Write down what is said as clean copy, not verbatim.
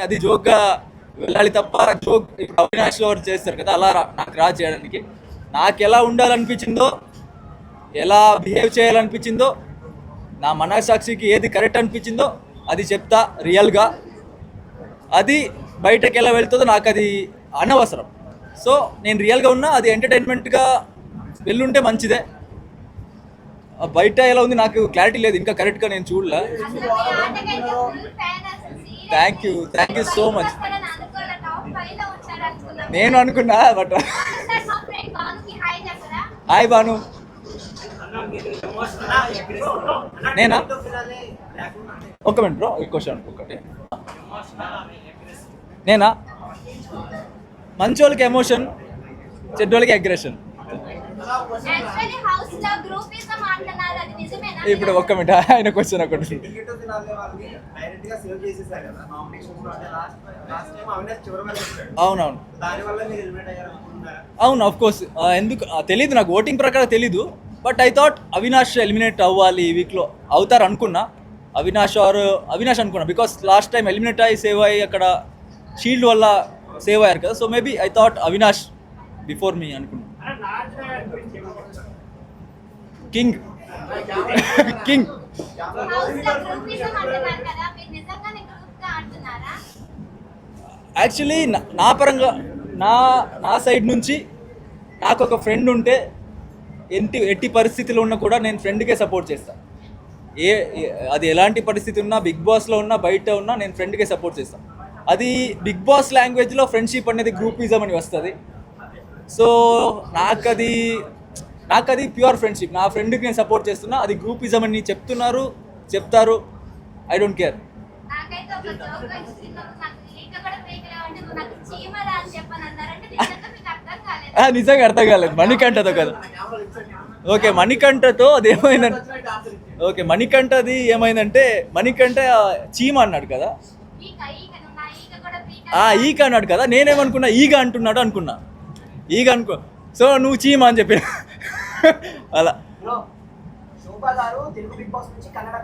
అది జోక్గా వెళ్ళాలి తప్ప జోక్ ఇప్పుడు అవినాష్ ఎవరు చేస్తారు కదా అలా నాకు చేయడానికి నాకు ఎలా ఉండాలనిపించిందో ఎలా బిహేవ్ చేయాలనిపించిందో నా మనస్సాక్షికి ఏది కరెక్ట్ అనిపించిందో అది చెప్తా రియల్గా. అది బయటకు ఎలా వెళ్తుందో నాకు అది అనవసరం. సో నేను రియల్గా ఉన్నా, అది ఎంటర్టైన్మెంట్గా వెళ్ళుంటే మంచిదే. బయట ఎలా ఉంది నాకు క్లారిటీ లేదు, ఇంకా కరెక్ట్గా నేను చూడలే. Thank you so much. నేను అనుకున్నా బట్ హాయ్ బాను. నేనా ఒక మినిట్ బ్రో, ఈ క్వశ్చన్ ఒకటి. నేనా మంచోళ్ళకి ఎమోషన్, చెడ్డోళ్ళకి అగ్రెషన్. ఇప్పుడు ఒక్క మినిట్, ఆయన క్వశ్చన్ ఒకటి. అవునవును అవును, ఆఫ్ కోర్స్. ఎందుకు తెలీదు, నాకు ఓటింగ్ ప్రకారం తెలీదు. But I thought Avinash eliminate అవ్వాలి ఈ వీక్లో, అవుతారు అనుకున్నా. అవినాష్ అనుకున్నా, బికాస్ లాస్ట్ టైం ఎలిమినేట్ అయ్యి సేవ్ అయ్యి అక్కడ షీల్డ్ వల్ల సేవ్ అయ్యారు కదా. So maybe I thought Avinash before me అనుకున్నా. కింగ్ కింగ్ యాక్చువల్లీ నా పరంగా నా సైడ్ నుంచి నాకు ఒక ఫ్రెండ్ ఉంటే ఎట్టి పరిస్థితిలో ఉన్నా కూడా నేను ఫ్రెండ్కే సపోర్ట్ చేస్తాను. అది ఎలాంటి పరిస్థితి ఉన్నా, బిగ్ బాస్లో ఉన్నా బయట ఉన్నా నేను ఫ్రెండ్కే సపోర్ట్ చేస్తాను. అది బిగ్ బాస్ లాంగ్వేజ్లో ఫ్రెండ్షిప్ అనేది గ్రూపిజం అని వస్తుంది. సో నాకు అది ప్యూర్ ఫ్రెండ్షిప్. నా ఫ్రెండ్కి నేను సపోర్ట్ చేస్తున్నా, అది గ్రూపిజం అని చెప్తారు. I don't care. నిజంగా అర్థం కాలేదు. మణికంఠతో కదా. ఓకే, మణికంఠతో అది ఏమైందంటే, ఓకే మణికంఠది ఏమైందంటే, మణికంఠ చీమ అన్నాడు కదా, ఈగ అన్నాడు కదా. నేనేమనుకున్నా ఈగ అంటున్నాడు అనుకున్నా, ఈగ అనుకో. సో నువ్వు చీమ అని చెప్పి అలా.